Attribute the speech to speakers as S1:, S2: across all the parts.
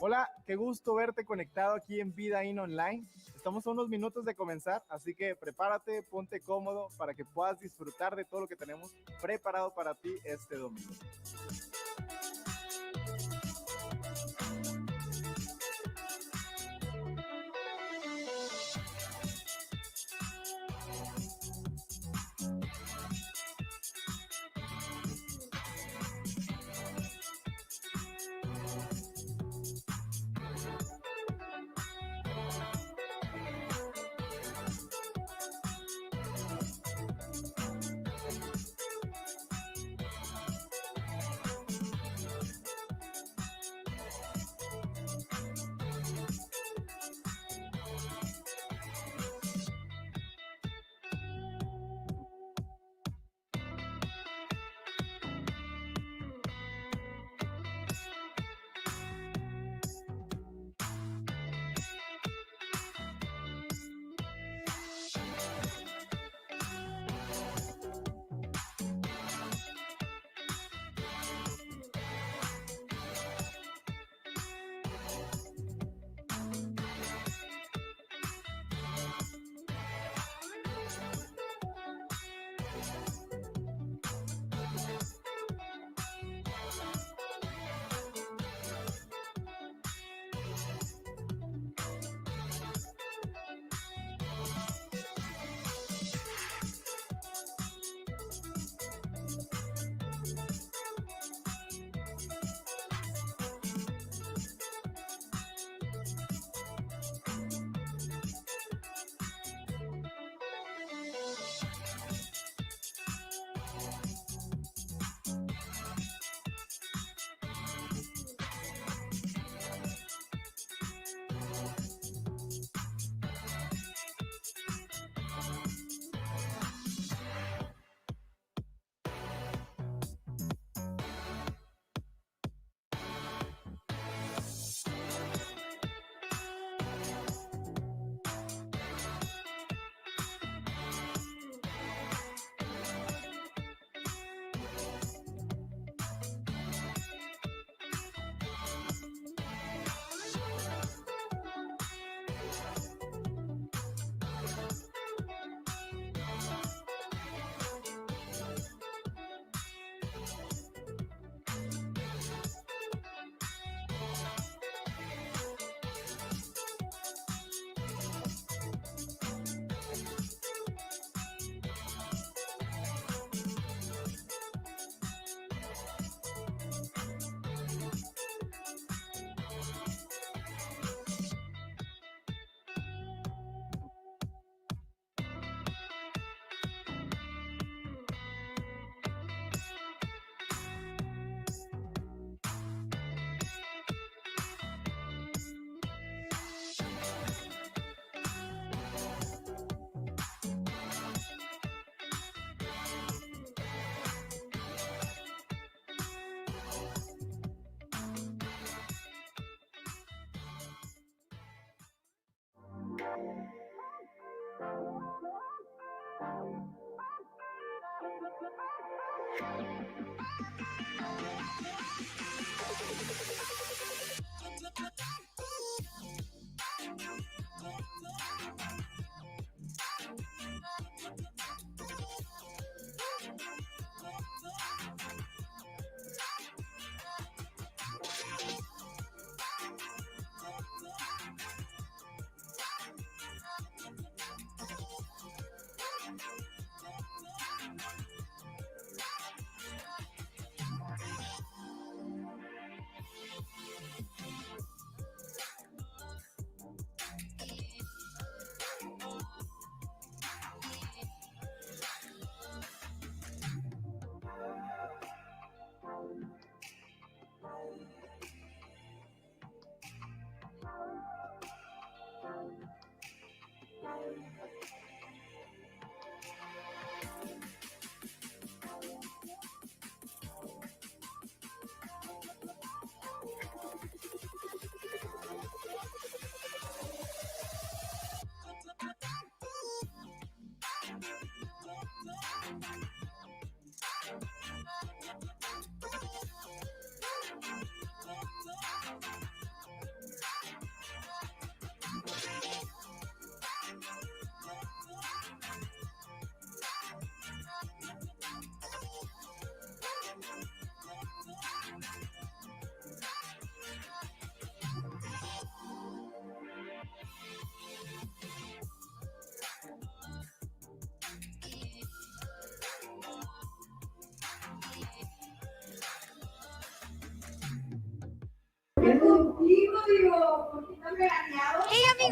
S1: Hola, qué gusto verte conectado aquí en Vida In Online. Estamos a unos minutos de comenzar, así que prepárate, ponte cómodo para que puedas disfrutar de todo lo que tenemos preparado para ti este domingo.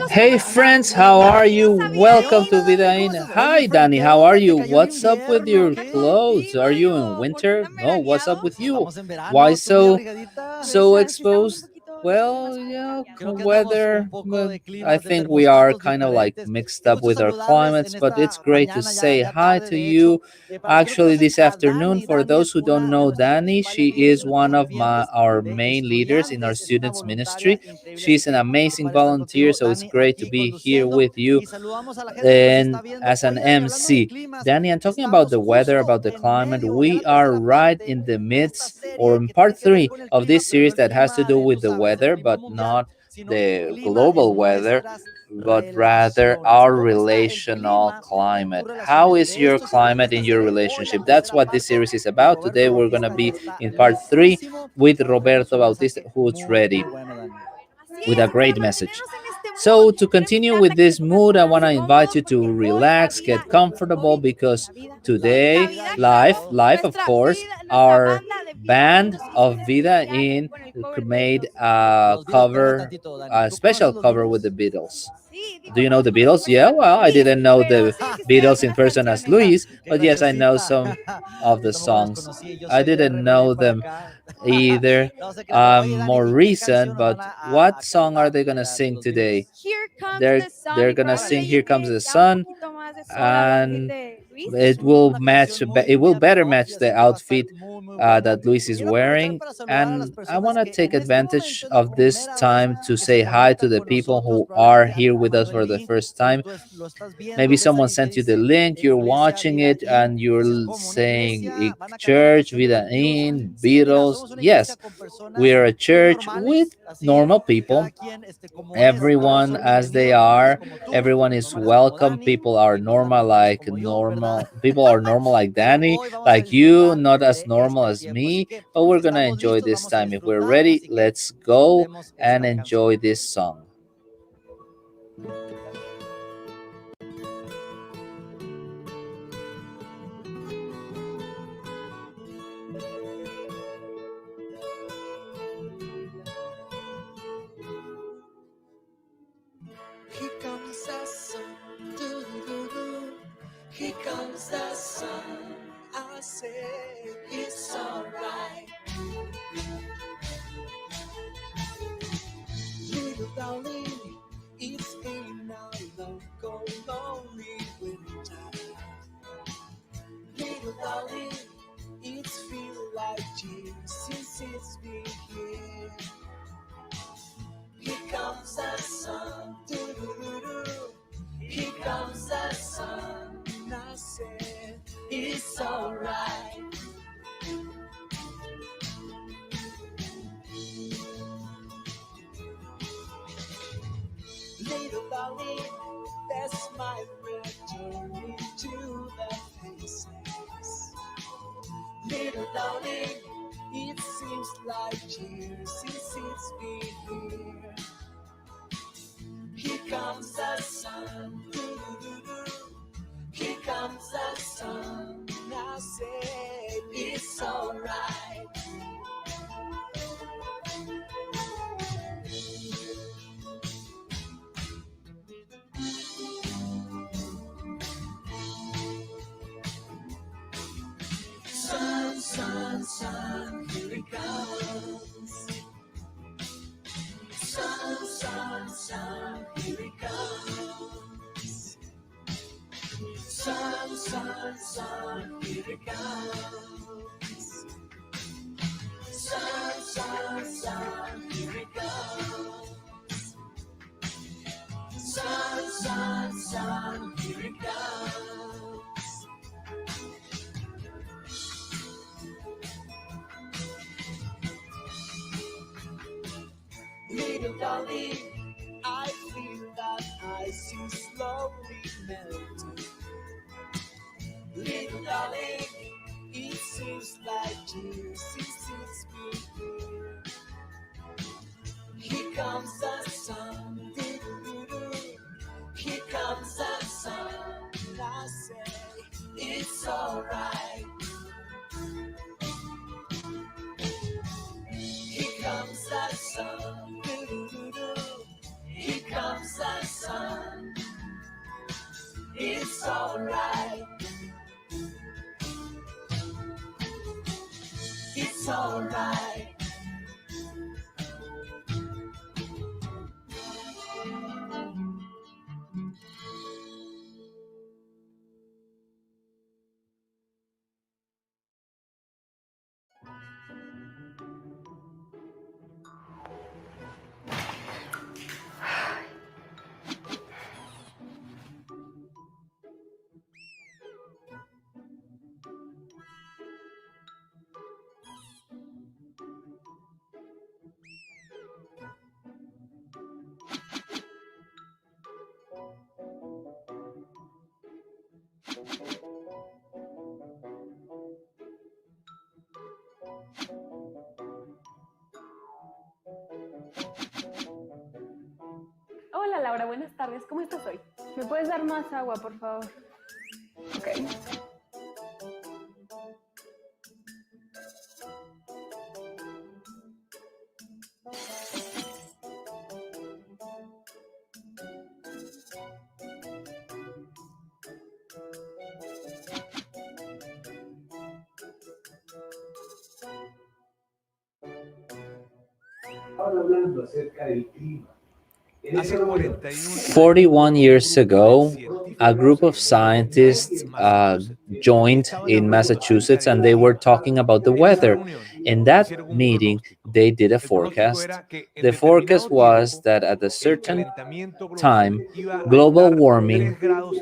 S2: Hey friends, how are you? Welcome to Vida In. Hi Danny, how are you? What's up with your clothes? Are you in winter? No, what's up with you? Why so exposed? Well, weather. Well, I think we are kind of like mixed up with our climates, but it's great to say hi to you. Actually, this afternoon, for those who don't know Danny, she is one of our main leaders in our students ministry. She's an amazing volunteer, so it's great to be here with you and as an MC. Danny, I'm talking about the weather, about the climate. We are right in the midst or in part three of this series that has to do with the weather, but not the global weather, but rather our relational climate. How is your climate in your relationship? That's what this series is about. Today we're going to be in part three with Roberto Bautista, who's ready with a great message. So, to continue with this mood, I want to invite you to relax, get comfortable, because today, live, of course, our band of Vida In made a cover, a special cover with the Beatles. Do you know the Beatles? Yeah, well, I didn't know the Beatles in person as Luis, but yes, I know some of the songs. I didn't know them either. More recent, but what song are they gonna sing today? They're gonna sing "Here Comes the Sun," and it will better match the outfit that Luis is wearing. And I want to take advantage of this time to say hi to the people who are here with us for the first time. Maybe someone sent you the link, you're watching it, and you're saying church, Vida In, Beatles. Yes, we are a church with normal people, everyone as they are. Everyone is welcome. People are normal like Danny, like you, not as normal as me, but we're gonna enjoy this time. If we're ready, let's go and enjoy this song. Here comes the sun, doo-doo-doo-doo. Here comes the sun. I say it's alright. Little darling, it's been a long, cold, lonely winter. Little darling, it's feel like years since it's been here. Here comes the sun, doo-doo-doo-doo. Here comes the sun. I said it's alright. Little darling, that's my red journey to the faces. Little darling, it seems like years since it's been here. Here comes the sun, doo-doo-doo-doo. Here comes the sun. I say it's alright. Sun, sun, sun, here it comes. Sun, sun, sun, here it comes. Sun, sun, sun, here it comes. Sun, sun, sun, here it comes. Sun, sun, sun, here it comes. Little darling, I feel that ice is slowly melting. Little darling, it seems like years since it's been here. Here comes the sun, doo-doo-doo-doo. Here comes the sun. I say it's alright. Here comes the sun, doo-doo-doo-doo. Here comes the sun.
S3: Hola Laura, buenas tardes. ¿Cómo estás hoy?
S4: ¿Me puedes dar más agua, por favor?
S3: Ok.
S5: Ahora hablando acerca del clima.
S6: Hace 41
S2: 41 years ago, a group of scientists
S6: en Massachusetts
S2: joined in Massachusetts and they were talking about the weather. In that meeting, they did a forecast. The forecast was that at a certain time, global warming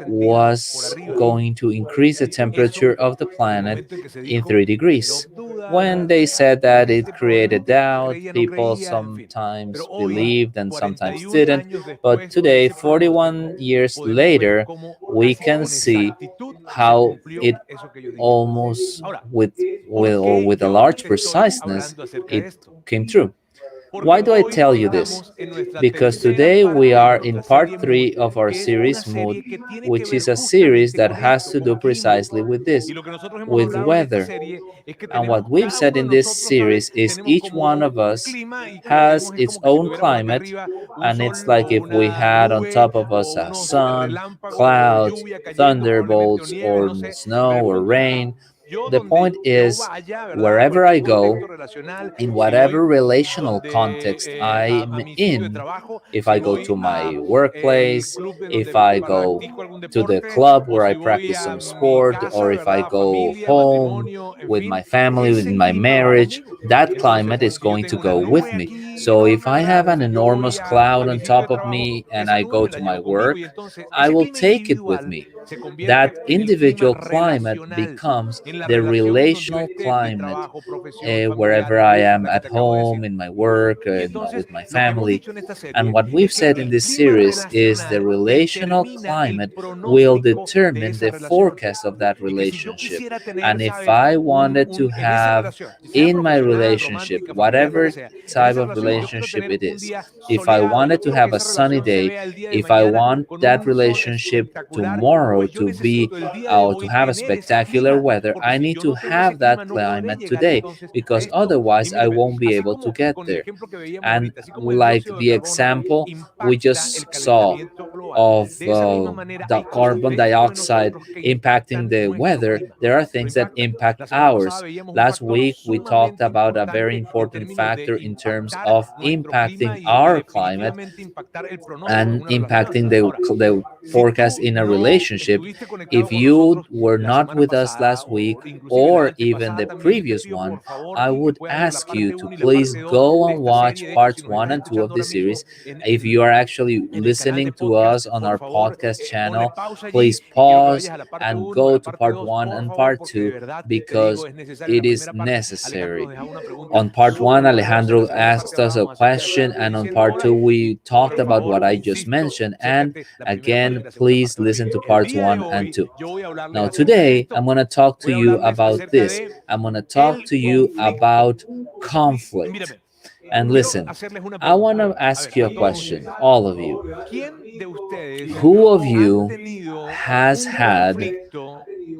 S2: was going to increase the temperature of the planet in 3 degrees. When they said that, it created doubt. People sometimes believed and sometimes didn't. But today, 41 years later, we can see how it almost with a large preciseness it came true. Why do I tell you this? Because today we are in part 3 of our series Mood, which is a series that has to do precisely with this, with weather. And what we've said in this series is each one of us has its own climate, and it's like if we had on top of us a sun, clouds, thunderbolts, or snow or rain. The point is, wherever I go, in whatever relational context I'm in, if I go to my workplace, if I go to the club where I practice some sport, or if I go home with my family, with my marriage, that climate is going to go with me. So if I have an enormous cloud on top of me and I go to my work, I will take it with me. That individual climate becomes the relational climate wherever I am at home, in my work, with my family. And what we've said in this series is the relational climate will determine the forecast of that relationship. And if I wanted to have in my relationship, whatever type of relationship it is, if I wanted to have a sunny day, if I want that relationship tomorrow to be or to have a spectacular weather, I need to have that climate today, because otherwise I won't be able to get there. And like the example we just saw of the carbon dioxide impacting the weather, there are things that impact ours. Last week we talked about a very important factor in terms of impacting our climate and impacting the forecast in a relationship. If you were not with us last week or even the previous one, I would ask you to please go and watch parts 1 and 2 of this series. If you are actually listening to us on our podcast channel, please pause and go to part 1 and part 2, because it is necessary. On part 1, Alejandro asked us a question, and on part 2, we talked about what I just mentioned. And again, please listen to parts 1 and 2. Now, today, I'm going to talk to you about this. I'm going to talk to you about conflict. And listen, I want to ask you a question, all of you. Who of you has had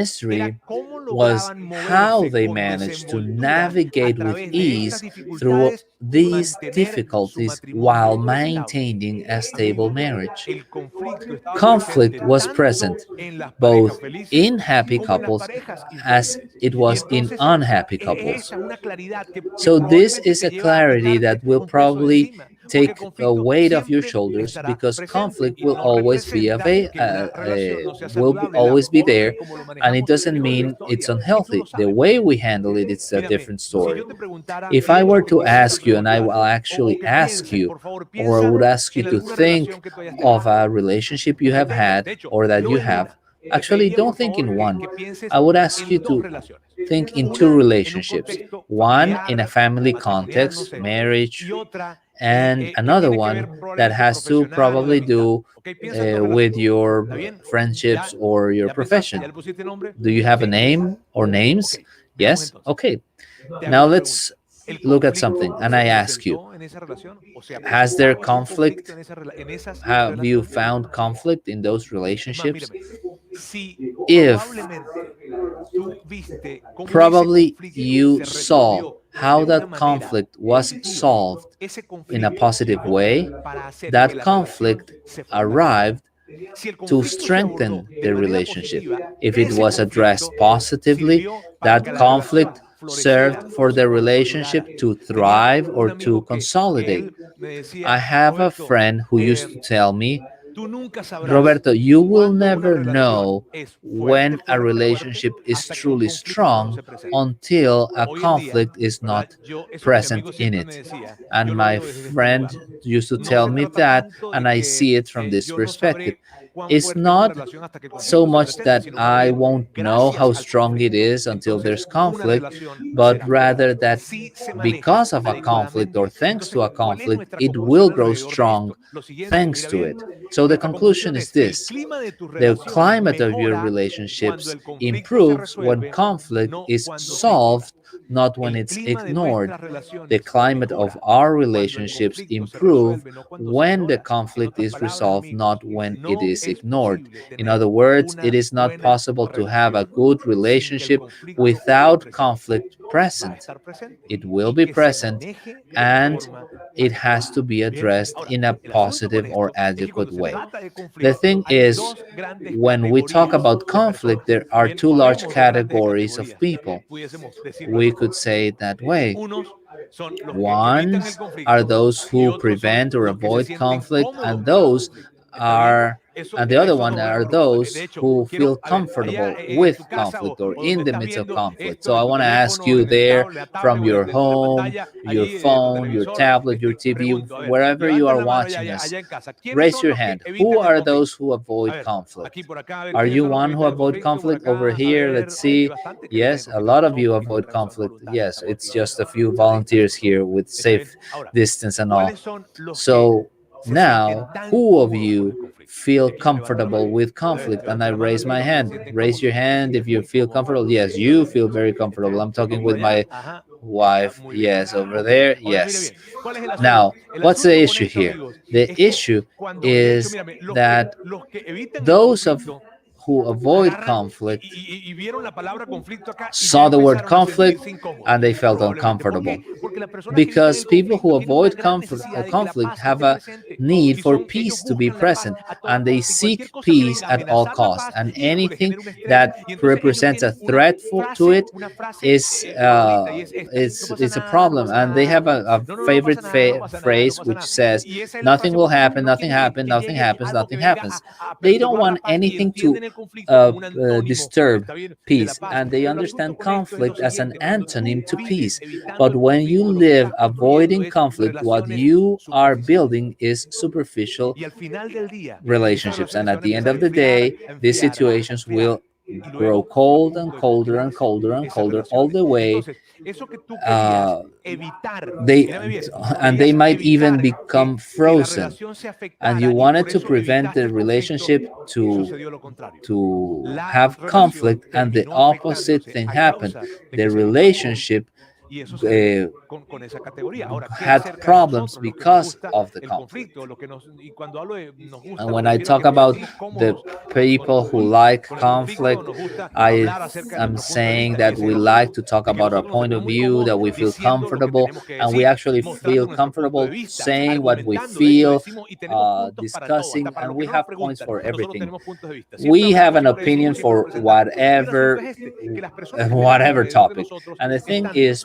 S2: mystery
S6: cómo
S2: was
S6: lograban
S2: how
S6: moverse
S2: they
S6: con
S2: managed to
S6: desenvoltura a
S2: navigate with
S6: través de
S2: ease
S6: esas
S2: through
S6: dificultades y
S2: these
S6: mantener su
S2: difficulties while
S6: matrimonio estable.
S2: maintaining a stable
S6: Amigos,
S2: marriage.
S6: el conflicto estaba
S2: Conflict
S6: presente
S2: was
S6: tanto
S2: present
S6: en las parejas
S2: both
S6: felices
S2: in happy
S6: como en las
S2: couples
S6: parejas
S2: as
S6: infelices.
S2: it
S6: Y
S2: was in
S6: entonces
S2: unhappy
S6: es
S2: couples.
S6: esa una claridad que
S2: So this
S6: probablemente
S2: is
S6: te
S2: a
S6: lleva a
S2: clarity
S6: quitarte
S2: that will
S6: un peso de
S2: probably
S6: encima,
S2: take a weight off your shoulders, because conflict will always be always be there, and it doesn't mean it's unhealthy. The way we handle it, it's a different story. If I were to ask you, and I will actually ask you, or would ask you to think of a relationship you have had or that you have, actually, don't think in one. I would ask you to think in two relationships, one in a family context, marriage, and another one that has to probably do with your friendships or your profession. Do you have a name or names? Yes? Okay. Now let's look at something, and I ask you, has there conflict? Have you found conflict in those relationships? If probably you saw how that conflict was solved in a positive way, that conflict arrived to strengthen the relationship. If it was addressed positively, that conflict served for the relationship to thrive or to consolidate. I have a friend who used to tell me, Roberto, you will never know when a relationship is truly strong until a conflict is not present in it. And my friend used to tell me that, and I see it from this perspective. It's not so much that I won't know how strong it is until there's conflict, but rather that because of a conflict or thanks to a conflict, it will grow strong thanks to it. So the conclusion is this: the climate of your relationships improves when conflict is solved, not when it's ignored. The climate of our relationships improve when the conflict is resolved, not when it is ignored. In other words, it is not possible to have a good relationship without conflict present. It will be present, and it has to be addressed in a positive or adequate way. The thing is, when we talk about conflict, there are two large categories of people. We could say it that way. Ones are those who prevent or avoid conflict, and those are and the other one are those who feel comfortable with conflict or in the midst of conflict. So I want to ask you there, from your home, your phone, your tablet, your TV, wherever you are watching us, raise your hand. Who are those who avoid conflict? Are you one who avoid conflict? Over here, let's see. Yes, a lot of you avoid conflict. Yes, it's just a few volunteers here with safe distance and all. So now, who of you feel comfortable with conflict? And I raise my hand. Raise your hand if you feel comfortable. Yes, you feel very comfortable. I'm talking with my wife. Yes, over there. Yes. Now, what's the issue here? The issue is that those of who avoid conflict saw the word conflict and they felt uncomfortable, because people who avoid conflict have a need for peace to be present, and they seek peace at all costs, and anything that represents a threat to it is it's a problem. And they have a favorite phrase which says, nothing will happen, nothing happens, nothing happens, nothing happens. They don't want anything to disturb peace, and they understand conflict as an antonym to peace. But when you live avoiding conflict, what you are building is superficial relationships, and at the end of the day, these situations will grow cold and colder and colder and colder, all the way they and they might even become frozen. And you wanted to prevent the relationship to have conflict, and the opposite thing happened. The relationship had problems because of the conflict. And when I talk about the people who like conflict, I am saying that we like to talk about our point of view, that we feel comfortable, and we actually feel comfortable saying what we feel, discussing, and we have points for everything. We have an opinion for whatever topic. And the thing is,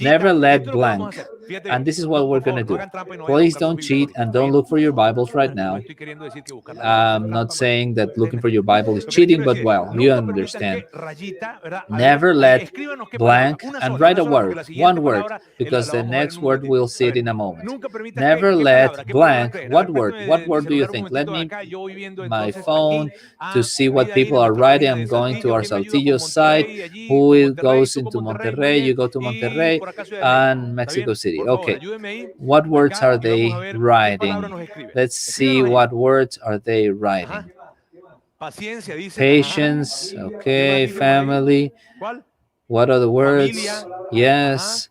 S2: Never let blank. And this is what we're going to do. Please don't cheat and don't look for your Bibles right now. I'm not saying that looking for your Bible is cheating, but well, you understand. Never let blank and write a word, one word, because the next word we'll see it in a moment. Never let blank. What word? What word do you think? Let me my phone to see what people are writing. I'm going to our Saltillo site. Who goes into Monterrey? You go to Monterrey and Mexico City. Okay. What words are they writing? Let's see what words are they writing. Patience. Okay. Family. What are the words? Yes.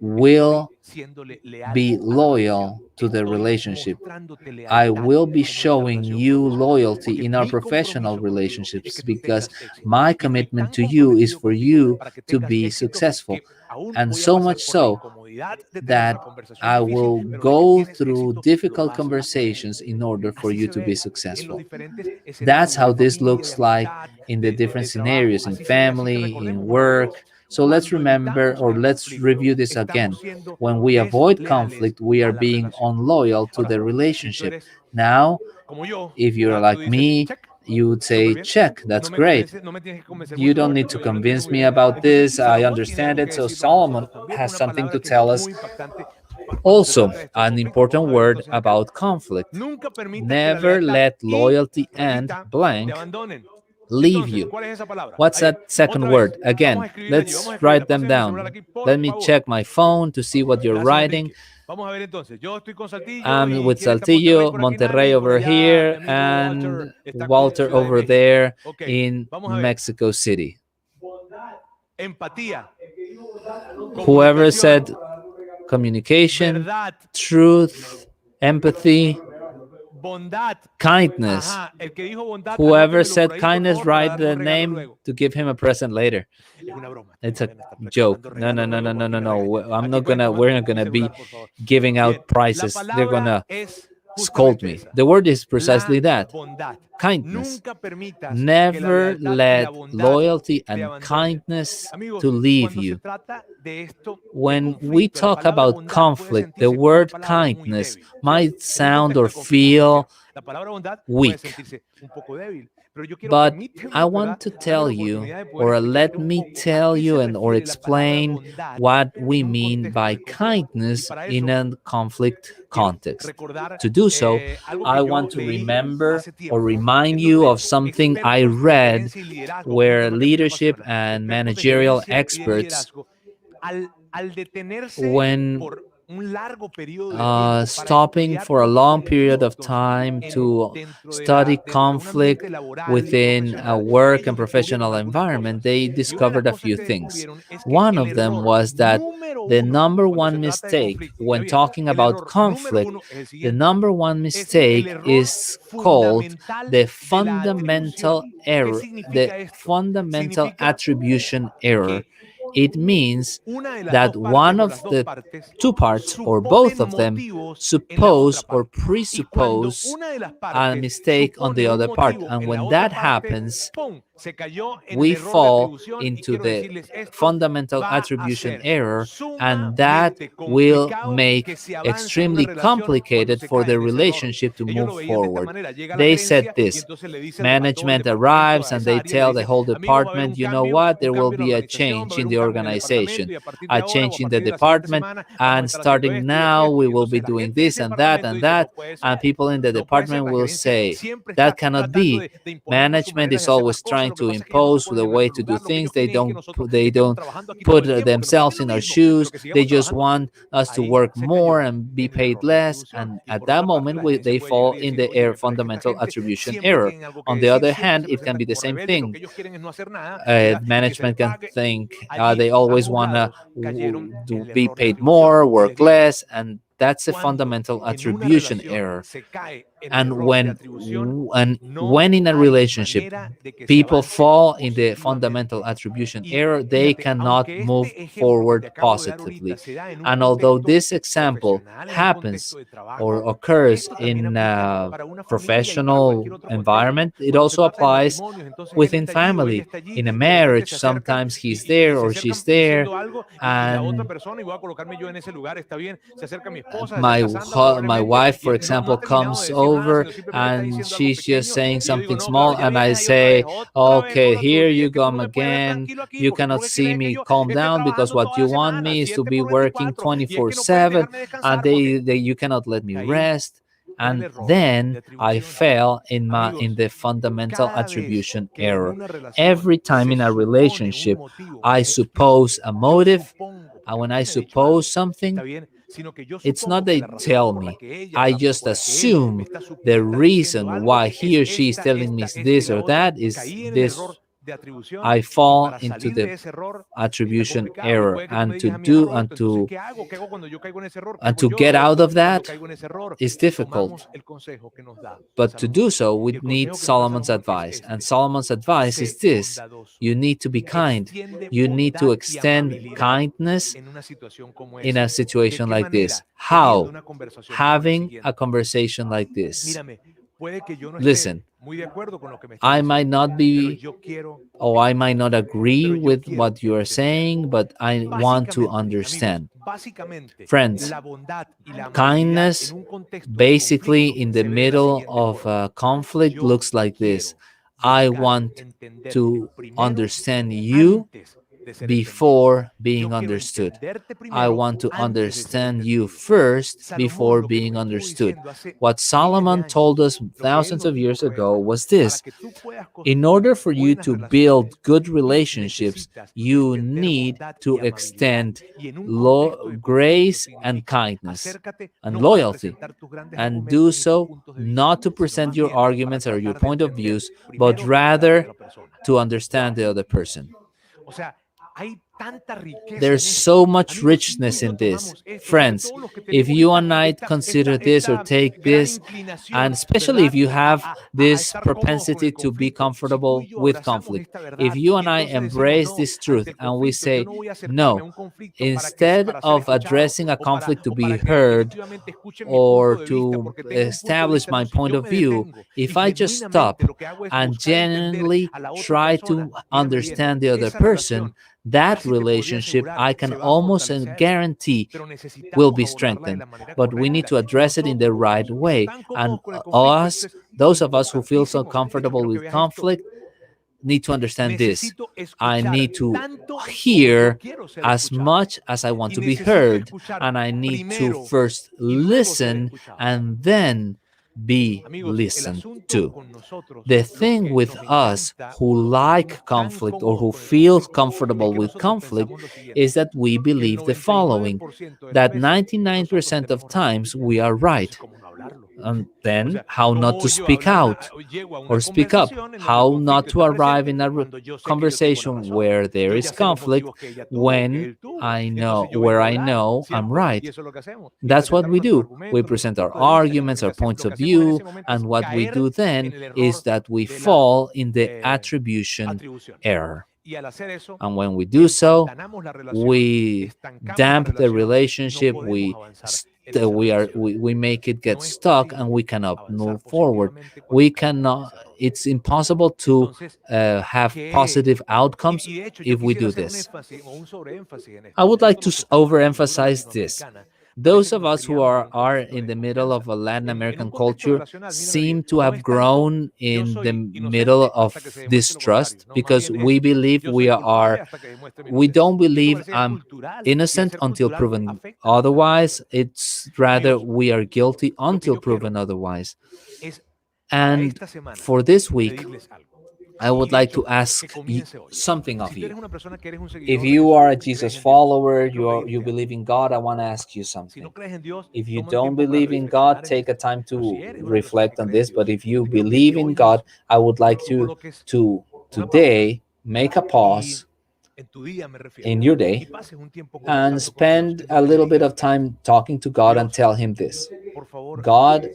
S2: will
S6: siéndole leal
S2: be
S6: a la
S2: loyal to the
S6: Estoy
S2: relationship.
S6: mostrándote
S2: I
S6: lealtad
S2: will be
S6: en nuestra
S2: showing
S6: relación,
S2: you
S6: porque
S2: loyalty in our
S6: mi
S2: professional
S6: compromiso contigo es
S2: relationships
S6: que tú
S2: because
S6: tengas éxito.
S2: my
S6: Y estoy
S2: commitment
S6: tan
S2: to you is
S6: comprometido
S2: for
S6: contigo
S2: you
S6: para que
S2: to
S6: tengas
S2: be
S6: éxito
S2: successful.
S6: que aún
S2: And
S6: voy a
S2: so
S6: pasar
S2: much
S6: por la
S2: so that I will go through difficult conversations in order for you to be successful. That's how this looks like in the different scenarios, in family, in work. So let's remember, or let's review this again. When we avoid conflict, we are being unloyal to the relationship. Now, if you're like me, you would say, check, that's great. You don't need to convince me about this. I understand it. So Solomon has something to tell us. Also, an important word about conflict. Never let loyalty and blank leave you. What's that second word? Again, let's write them down. Let me check my phone to see what you're writing. I'm with Saltillo, Monterrey over here, and Walter over there in Mexico City. Whoever said communication, truth, empathy, kindness. Whoever said kindness, write the name to give him a present later. It's a joke. No. I'm not gonna. We're not gonna be giving out prizes. They're gonna scold me. The word is precisely that. Kindness. Never let loyalty and kindness to leave you. When we talk about conflict, the word kindness might sound or feel weak. But I want to tell you, or let me tell you or explain what we mean by kindness in a conflict context. To do so, I want to remember or remind you of something I read where leadership and managerial experts, when stopping for a long period of time to study conflict within a work and professional environment, they discovered a few things. One of them was that the number one mistake when talking about conflict, the number one mistake is called the fundamental error, the fundamental attribution error. It means that one of the two parts or both of them suppose or presuppose a mistake on the other part. And when that happens, we fall into the fundamental attribution error, and that will make extremely complicated for the relationship to move forward. They said this: management arrives and they tell the whole department, you know what, there will be a change in the organization, a change in the department, and starting now we will be doing this and that and that. And people in the department will say, that cannot be. Management is always trying to impose the way to do things. They don't put themselves in our shoes. They just want us to work more and be paid less. And at that moment, they fall in the fundamental attribution error. On the other hand, it can be the same thing. Management can think they always want to be paid more, work less, and that's a fundamental attribution error. And when in a relationship people fall in the fundamental attribution error, they cannot move forward positively. And although this example happens or occurs in a professional environment, it also applies within family. In a marriage, sometimes he's there or she's there, and my wife, for example, comes over and she's just saying something small, and I say, okay, here you come again, you cannot see me calm down because what you want me is to be working 24/7, and you cannot let me rest. And then I fell in the fundamental attribution error. Every time in a relationship I suppose a motive, and when I suppose something, it's not they tell me. I just assume the reason why he or she is telling me this or that is this I fall into the attribution error, and to get out of that is difficult. But to do so, we need Solomon's advice. And Solomon's advice is this: you need to be kind. You need to extend kindness in a situation like this. How? Having a conversation like this. Listen, I might not be, or I might not agree with what you are saying, but I want to understand. Friends, kindness basically in the middle of a conflict looks like this: I want to understand you before being understood. I want to understand you first before being understood. What Solomon told us thousands of years ago was this: in order for you to build good relationships, you need to extend grace and kindness and loyalty, and do so not to present your arguments or your point of views, but rather to understand the other person. There's so much richness in this. Friends, if you and I consider this or take this, and especially if you have this propensity to be comfortable with conflict, if you and I embrace this truth and we say, no, instead of addressing a conflict to be heard or to establish my point of view, if I just stop and genuinely try to understand the other person, that relationship, I can almost guarantee, will be strengthened. But we need to address it in the right way. And those of us who feel so comfortable with conflict, need to understand this: I need to hear as much as I want to be heard, and I need to first listen and then be listened to. The thing with us who like conflict or who feels comfortable with conflict is that we believe the following: that 99% of times we are right. And then how not to speak out or speak up, how not to arrive in a conversation where there is conflict when I know I'm right. That's what we do. We present our arguments, our points of view, and what we do then is that we fall in the attribution error. And when we do so, we damp the relationship, we make it get stuck, and we cannot move forward. We cannot, it's impossible to have positive outcomes if we do this. I would like to overemphasize this: those of us who are in the middle of a Latin American culture seem to have grown in the middle of distrust, because we believe we don't believe I'm innocent until proven otherwise. It's rather we are guilty until proven otherwise. And for this week, I would like to ask something of you. If you are a Jesus follower, you believe in God, I want to ask you something. If you don't believe in God, take a time to reflect on this. But if you believe in God, I would like you to today make a pause in your day and spend a little bit of time talking to God and tell him this: God,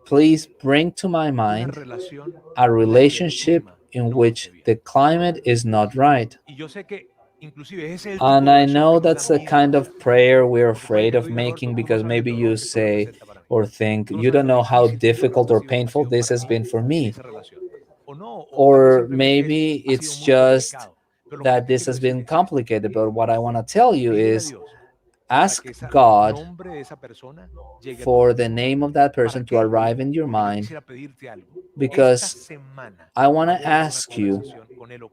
S2: please bring to my mind a relationship in which the climate is not right. And I know that's a kind of prayer we're afraid of making, because maybe you say or think, you don't know how difficult or painful this has been for me. Or maybe it's just that this has been complicated. But what I want to tell you is, ask God for the name of that person to arrive in your mind, because I want to ask you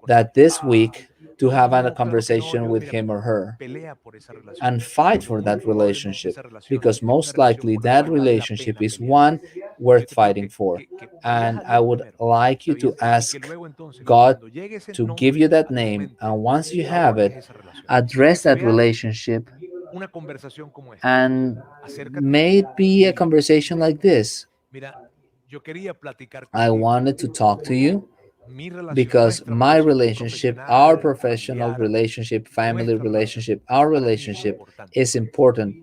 S2: that this week to have a conversation with him or her and fight for that relationship, because most likely that relationship is one worth fighting for. And I would like you to ask God to give you that name, and once you have it, address that relationship, and may it be a conversation like this: I wanted to talk to you because my relationship, our professional relationship, family relationship, our relationship is important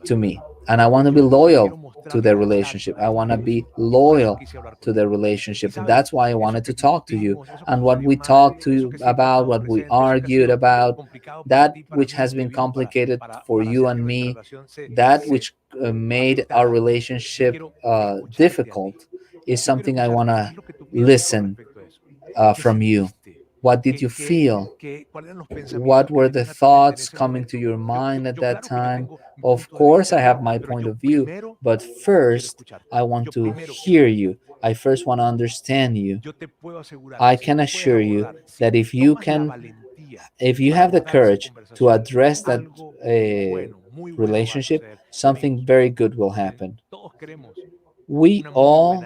S2: to me, and I want to be loyal to the relationship. I want to be loyal to the relationship, and that's why I wanted to talk to you. And what we talked to you about, what we argued about, that which has been complicated for you and me, that which made our relationship difficult, is something I want to listen from you. What did you feel? What were the thoughts coming to your mind at that time? Of course, I have my point of view, but first, I want to hear you. I first want to understand you. I can assure you that if you have the courage to address that relationship, something very good will happen. We all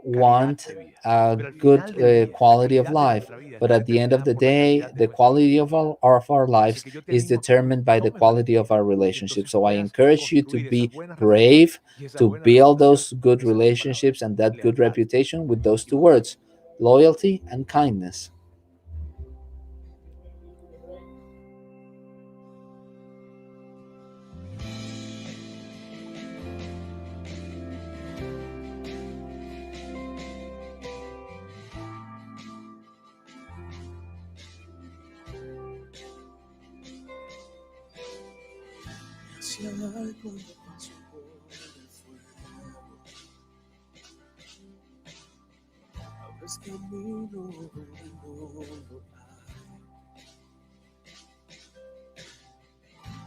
S2: want a good quality of life, but at the end of the day, the quality of our lives is determined by the quality of our relationship. So I encourage you to be brave, to build those good relationships and that good reputation with those two words: loyalty and kindness.
S7: Si hay cuando paso por el fuego, abres camino donde no lo hay.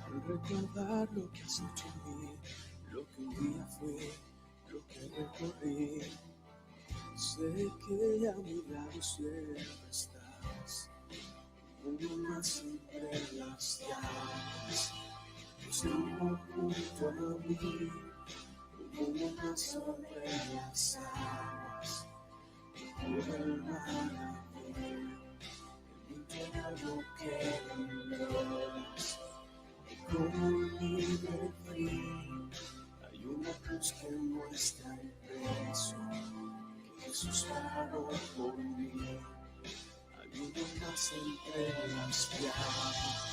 S7: Al recordar lo que has hecho en mí, lo que un día fui, lo que recorrí, sé que a mi lado siempre estás, uno más entre las llamas. Estuvo junto a mí, como una sobre las aguas, por el mar abrir, en mi interior no quedan glorias, y como un libre fin, hay una cruz que muestra el precio que Jesús pagó por mí, hay uno más entre las llamas.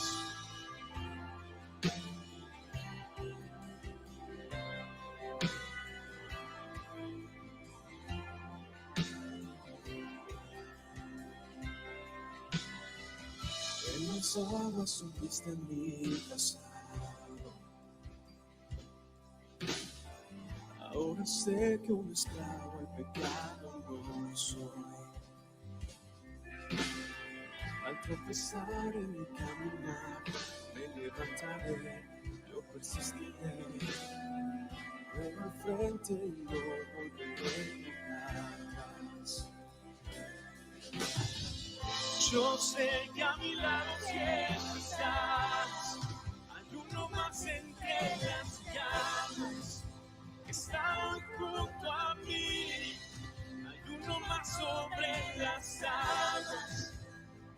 S7: En las aguas supiste mi pasado, ahora sé que un esclavo al pecado no soy. Al tropezar en mi caminar, me levantaré, yo persistiré, veo al frente y no volveré atrás. Yo sé que a mi lado siempre estás, hay uno más entre las llamas, que está junto a mí, hay uno más sobre las aguas,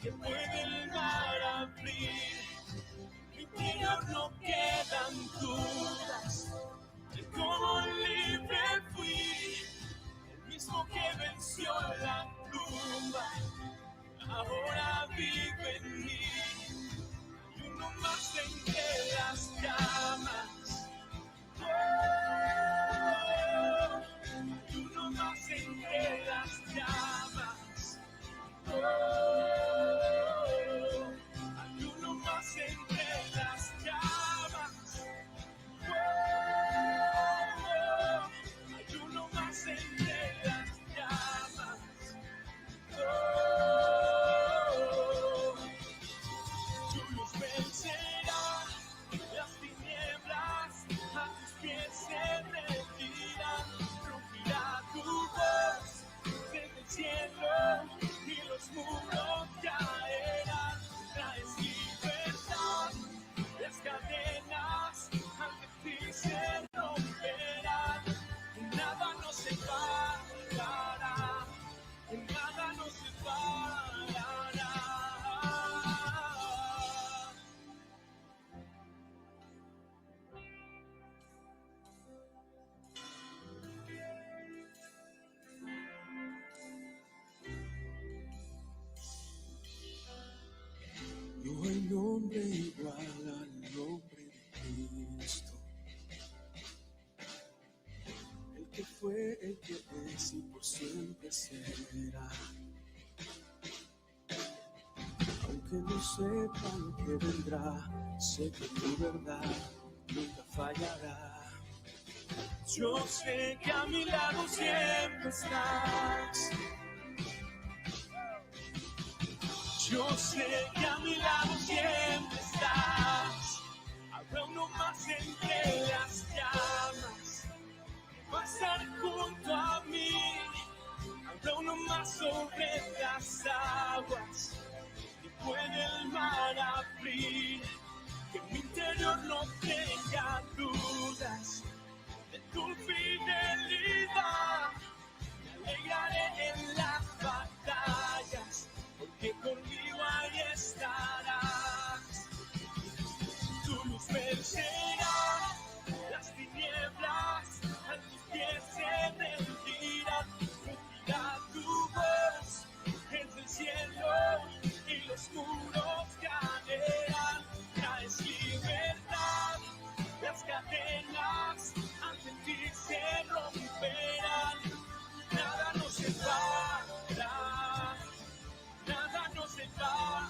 S7: que puede el mar abrir, mi interior no quedan dudas, de cómo libre fui, el mismo que venció la tumba. Ahora vive en mí, y uno más entre las llamas. Oh, y uno más entre las llamas. Oh, hay uno más entre las llamas. Oh, hay uno más entre las llamas. Oh, tu luz vencerá las tinieblas. nombre igual al nombre de Cristo, el que fue, el que es y por siempre será. Aunque no sepa lo que vendrá, sé que tu verdad nunca fallará. Yo sé que a mi lado siempre estás. Yo sé que a mi lado siempre estás. Habrá uno más entre las llamas, va a estar junto a mí. Habrá uno más sobre las aguas, y puede el mar abrir. Que en mi interior no tenga dudas de tu fidelidad. Me alegraré en las batallas, porque conmigo ahí estarás. Tu luz vencerá las tinieblas, a tus pies se rendirán. Rugirá tu voz desde el cielo y los muros caerán. Traes libertad, las cadenas ante ti se romperán. Nada nos separará, nada nos separará.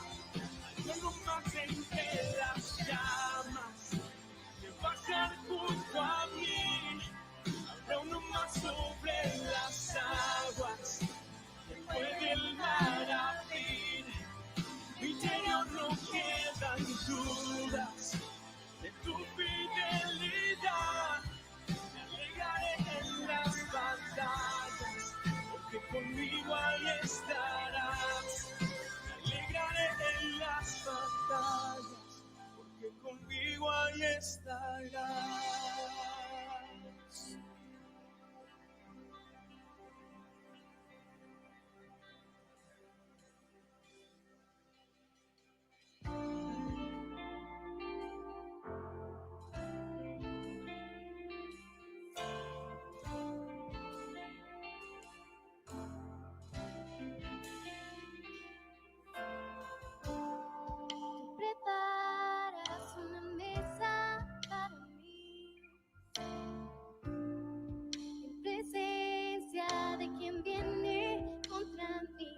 S7: Hay uno más entre las llamas, que va a estar junto a mí. Habrá uno más sobre las aguas, que puede el mar abrir. Mi interior no quedan dudas de tu fidelidad. Me alegraré en las batallas, porque conmigo ahí estarás. Me alegraré en las batallas, porque conmigo ahí estarás.
S8: Preparas una mesa para mí, en presencia de quien viene contra mí.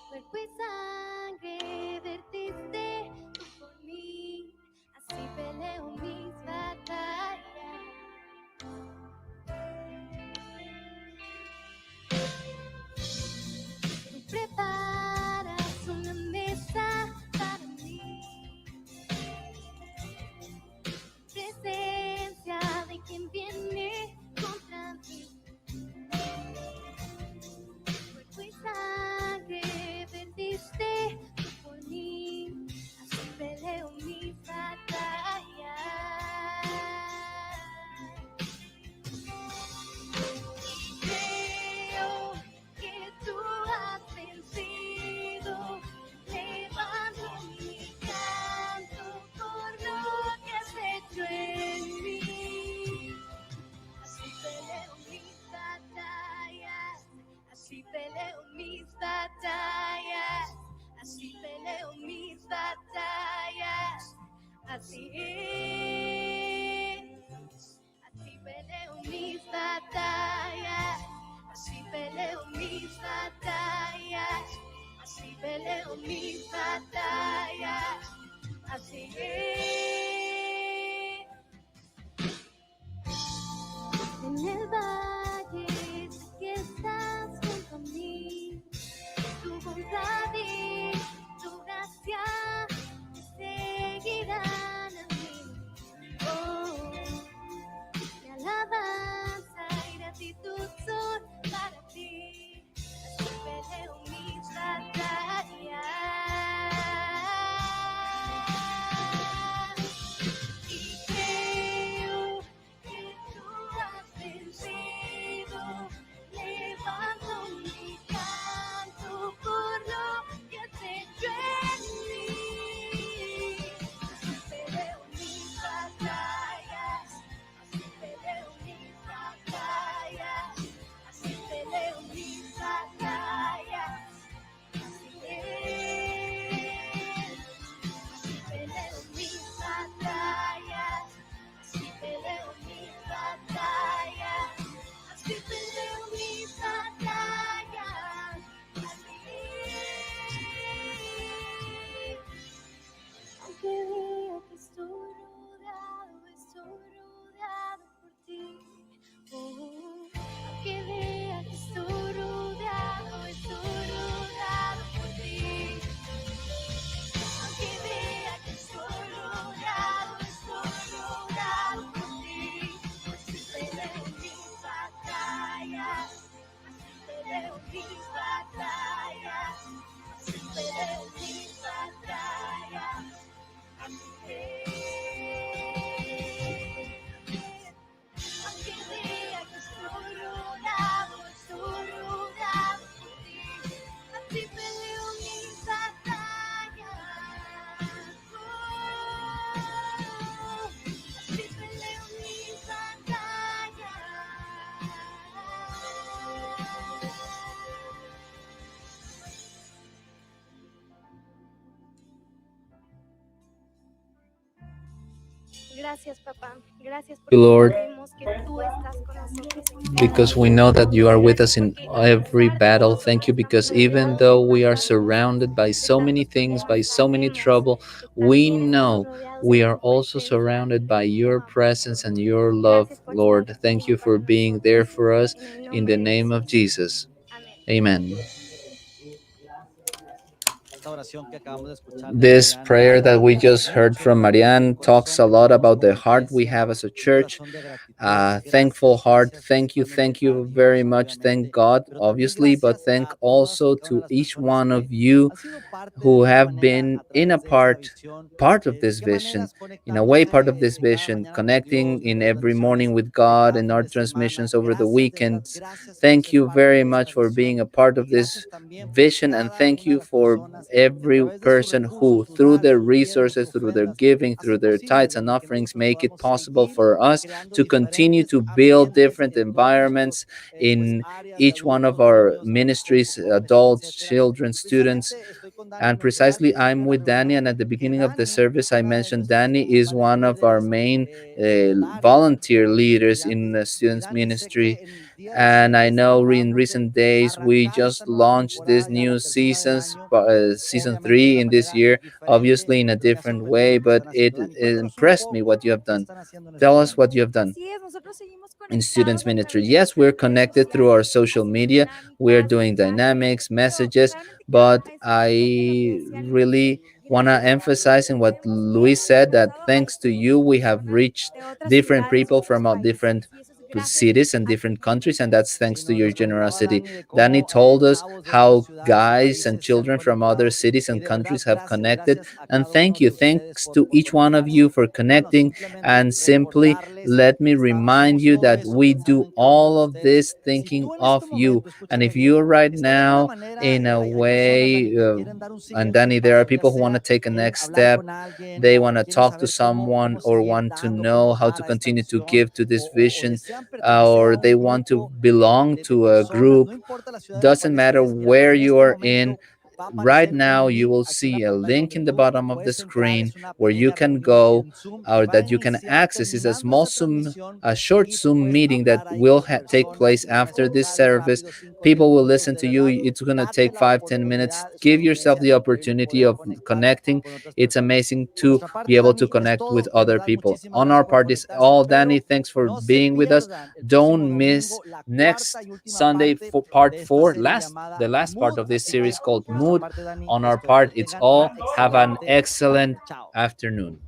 S8: Cuerpo y sangre vertiste tú por mí, así peleo mis batallas. Tú preparas una mesa para mí, presencia de quien viene contra mí. Cuerpo y sangre perdiste tú por mí, así peleo mis batallas. Creo que tú has vencido, levanto mi canto por lo que has hecho en mí. Así peleo mis batallas, así peleo mis batallas, así peleo mis batallas, así es. Así peleo mis batallas, así peleo mis batallas, así peleo mis batallas, así es. En el valle sé que estás junto a mí, tu bondad y tu gracia me seguirán a mí. Oh, mi alabanza y gratitud son para ti, así peleo mis batallas. Gracias, papá. Gracias
S2: you,
S8: porque
S2: Lord,
S8: sabemos que tú estás con nosotros en cada
S2: because we know
S8: momento.
S2: that you are with us in
S8: Porque a
S2: every
S8: pesar de
S2: battle.
S8: todo
S2: Thank you
S8: nos has
S2: because even
S8: rodeado
S2: though
S8: de
S2: we are
S8: tantas cosas,
S2: surrounded by
S8: de
S2: so many
S8: tantos
S2: things,
S8: problemas,
S2: by so many
S8: sabemos
S2: trouble,
S8: que
S2: we
S8: también estamos
S2: know
S8: rodeados de
S2: we are
S8: tu
S2: also
S8: presencia
S2: surrounded
S8: y
S2: by
S8: de tu
S2: your
S8: amor.
S2: presence and your love,
S8: Gracias por estar
S2: Lord. Thank
S8: ahí
S2: you
S8: para
S2: for being there
S8: nosotros.
S2: for us
S8: En el
S2: in the
S8: nombre de
S2: name of
S8: Jesús.
S2: Jesus.
S8: Amén.
S2: Amen. This prayer that we just heard from Marianne talks a lot about the heart we have as a church, thankful heart. Thank you very much. Thank God, obviously, but thank also to each one of you who have been in a part of this vision, in a way part of this vision, connecting in every morning with God and our transmissions over the weekends. Thank you very much for being a part of this vision, and thank you for every person who, through their resources, through their giving, through their tithes and offerings, make it possible for us to continue to build different environments in each one of our ministries, adults, children, students. And precisely, I'm with Danny, and at the beginning of the service, I mentioned Danny is one of our main volunteer leaders in the students' ministry. And I know in recent days we just launched this new season 3 in this year, obviously in a different way, but it impressed me what you have done. Tell us what you have done
S8: Así es, nosotros seguimos
S2: in
S8: conectados
S2: students
S8: a
S2: ministry.
S8: través de
S2: Yes, we're
S8: nuestras redes
S2: connected through our
S8: sociales,
S2: social
S8: haciendo
S2: media. We're
S8: dinámicas,
S2: doing
S8: mensajes,
S2: dynamics,
S8: pero
S2: messages,
S8: realmente quiero
S2: but
S8: decirte lo que
S2: I
S8: decía Luis.
S2: really want to
S8: Gracias
S2: emphasize in what Luis
S8: hemos
S2: said, that
S8: alcanzado a
S2: thanks to you
S8: distintas
S2: we have
S8: personas
S2: reached
S8: de otras
S2: different
S8: ciudades,
S2: people
S8: otros
S2: from all
S8: países,
S2: different
S8: y eso es gracias
S2: cities and
S8: a tu
S2: different countries, and
S8: generosidad.
S2: that's thanks to your generosity. Danny told us how guys and children from other cities and countries have connected, and thank you, thanks to each one of you for connecting. And simply let me remind you that we do all of this thinking of you. And if you're right now in a way, and Danny, there are people who want to take a next step, they want to talk to someone or want to know how to continue to give to this vision, or they want to belong to a group, doesn't matter where you are in. Right now, you will see a link in the bottom of the screen where you can go, or that you can access. Is a small Zoom, a short Zoom meeting that will take place after this service. People will listen to you. It's going to take 5-10 minutes. Give yourself the opportunity of connecting. It's amazing to be able to connect with other people. On our part is all. Danny, thanks for being with us. Don't miss next Sunday for part 4, the last part of this series called Mood. On our part, it's all. Have an excellent afternoon.